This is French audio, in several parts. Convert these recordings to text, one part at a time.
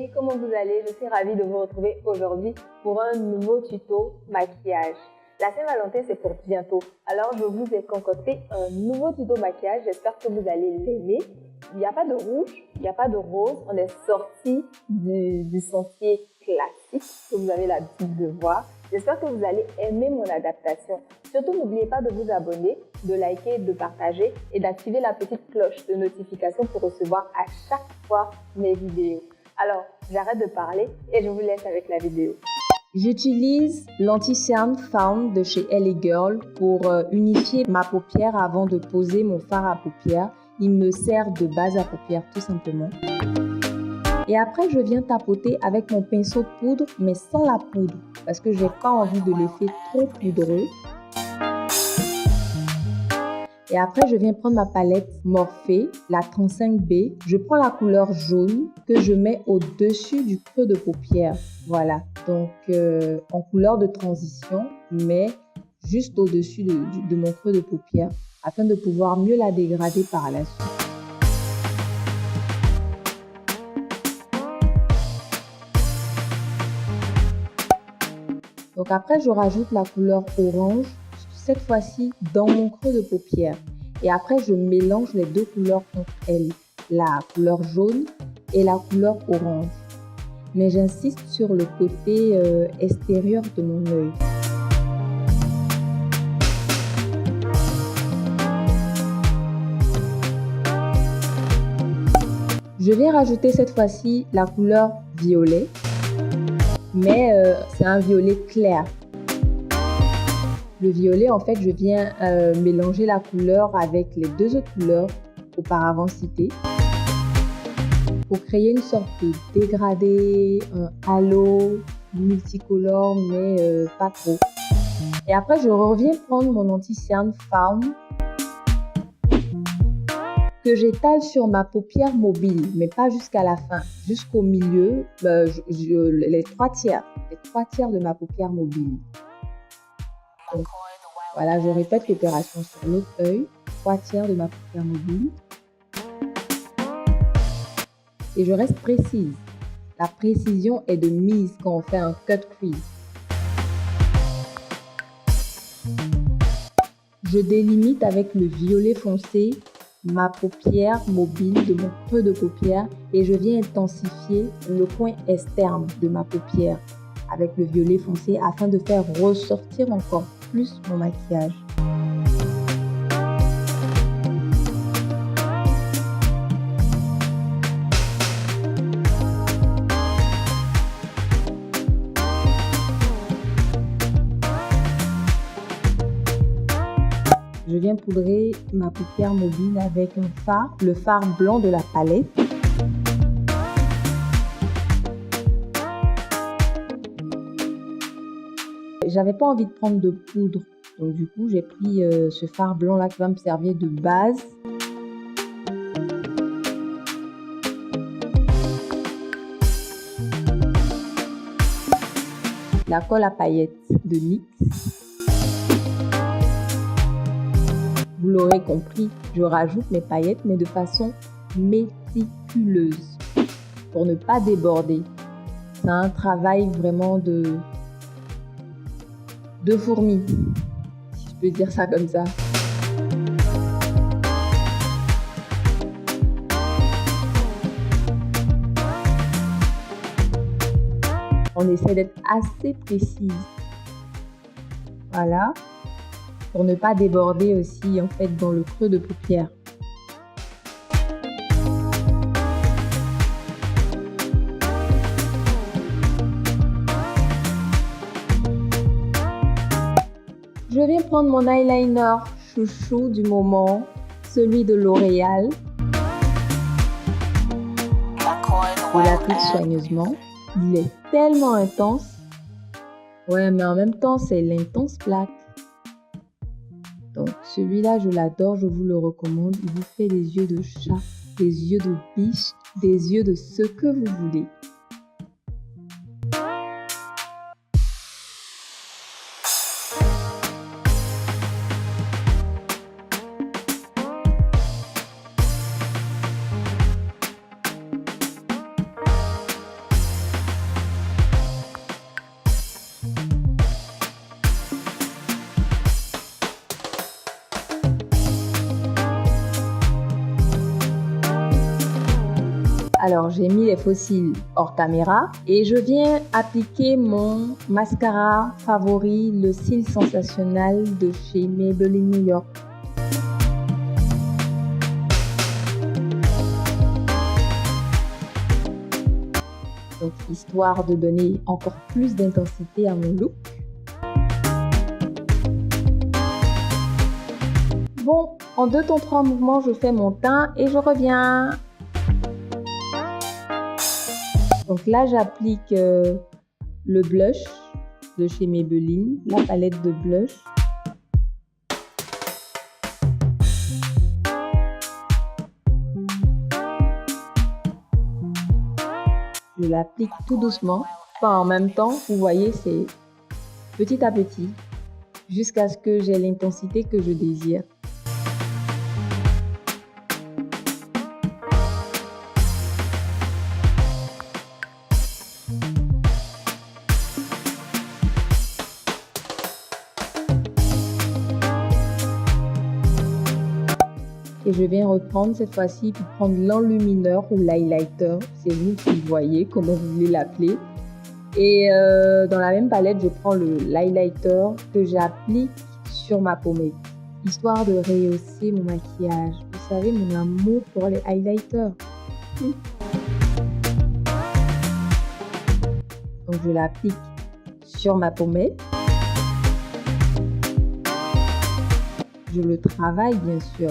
amis, comment vous allez? Je suis ravie de vous retrouver aujourd'hui pour un nouveau tuto maquillage. La Saint-Valentin, c'est pour bientôt. Alors, je vous ai concocté un nouveau tuto maquillage. J'espère que vous allez l'aimer. Il n'y a pas de rouge, il n'y a pas de rose. On est sorti du sentier classique que vous avez l'habitude de voir. J'espère que vous allez aimer mon adaptation. Surtout, n'oubliez pas de vous abonner, de liker, de partager et d'activer la petite cloche de notification pour recevoir à chaque fois mes vidéos. Alors, j'arrête de parler et je vous laisse avec la vidéo. J'utilise l'anti-cerne Found de chez LA Girl pour unifier ma paupière avant de poser mon fard à paupières. Il me sert de base à paupières tout simplement. Et après, je viens tapoter avec mon pinceau de poudre, mais sans la poudre, parce que j'ai pas envie de l'effet trop poudreux. Et après, je viens prendre ma palette Morphe, la 35B. Je prends la couleur jaune que je mets au-dessus du creux de paupière. Voilà, donc en couleur de transition, mais juste au-dessus de mon creux de paupière, afin de pouvoir mieux la dégrader par la suite. Donc après, je rajoute la couleur orange, cette fois-ci dans mon creux de paupière. Et après, je mélange les deux couleurs entre elles, la couleur jaune et la couleur orange. Mais j'insiste sur le côté extérieur de mon œil. Je vais rajouter cette fois-ci la couleur violet. Mais c'est un violet clair. Le violet, en fait, je viens mélanger la couleur avec les deux autres couleurs auparavant citées pour créer une sorte de dégradé, un halo multicolore, mais pas trop. Et après, je reviens prendre mon anti-cerne Found que j'étale sur ma paupière mobile, mais pas jusqu'à la fin, jusqu'au milieu, les trois tiers de ma paupière mobile. Donc, voilà, je répète l'opération sur l'autre œil, 3/4 de ma paupière mobile. Et je reste précise. La précision est de mise quand on fait un cut crease. Je délimite avec le violet foncé ma paupière mobile de mon creux de paupière et je viens intensifier le coin externe de ma paupière avec le violet foncé afin de faire ressortir encore plus mon maquillage. Je viens poudrer ma paupière mobile avec un fard, le fard blanc de la palette. J'avais pas envie de prendre de poudre, donc du coup j'ai pris ce fard blanc là qui va me servir de base. La colle à paillettes de NYX. Vous l'aurez compris, je rajoute mes paillettes, mais de façon méticuleuse pour ne pas déborder. C'est un travail vraiment de fourmi, si je peux dire ça comme ça. On essaie d'être assez précise. Voilà. Pour ne pas déborder aussi en fait dans le creux de paupière. Je vais prendre mon eyeliner chouchou du moment, celui de L'Oréal. Je l'applique soigneusement. Il est tellement intense. Ouais, mais en même temps, c'est l'intense plaque. Donc celui-là, je l'adore, je vous le recommande. Il vous fait des yeux de chat, des yeux de biche, des yeux de ce que vous voulez. Alors, j'ai mis les faux cils hors caméra et je viens appliquer mon mascara favori, le cil sensationnel de chez Maybelline New York. Donc, histoire de donner encore plus d'intensité à mon look. Bon, en 2 temps 3 mouvements, je fais mon teint et je reviens. Donc là, j'applique le blush de chez Maybelline, la palette de blush. Je l'applique tout doucement. Enfin, en même temps, vous voyez, c'est petit à petit, jusqu'à ce que j'ai l'intensité que je désire. Et je viens reprendre cette fois-ci pour prendre l'enlumineur ou l'highlighter. C'est vous qui voyez comment vous voulez l'appeler. Et dans la même palette, je prends l'highlighter que j'applique sur ma pommette, histoire de rehausser mon maquillage. Vous savez, mon amour pour les highlighters. Donc je l'applique sur ma pommette. Je le travaille bien sûr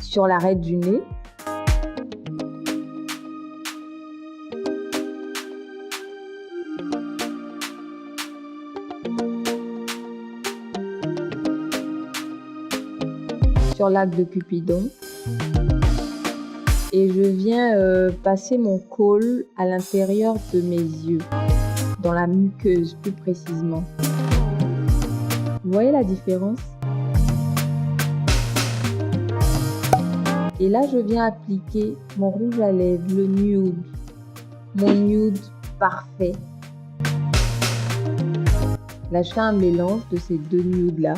sur l'arête du nez. Sur l'arc de Cupidon. Et je viens passer mon col à l'intérieur de mes yeux, dans la muqueuse plus précisément. Vous voyez la différence? Et là, je viens appliquer mon rouge à lèvres, le nude, mon nude parfait. Là, je fais un mélange de ces 2 nudes-là.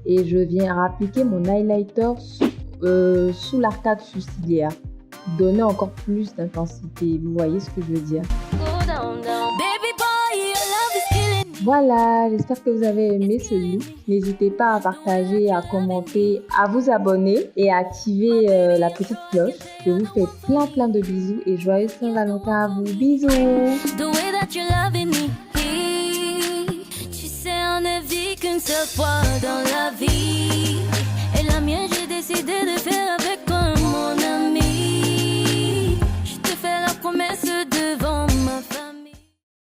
Et je viens appliquer mon highlighter sous l'arcade sourcilière. Donner encore plus d'intensité. Vous voyez ce que je veux dire? Voilà, j'espère que vous avez aimé ce look. N'hésitez pas à partager, à commenter, à vous abonner et à activer la petite cloche. Je vous fais plein de bisous et joyeux Saint-Valentin à vous. Bisous! Tu sais, on ne vit qu'une seule fois dans la vie.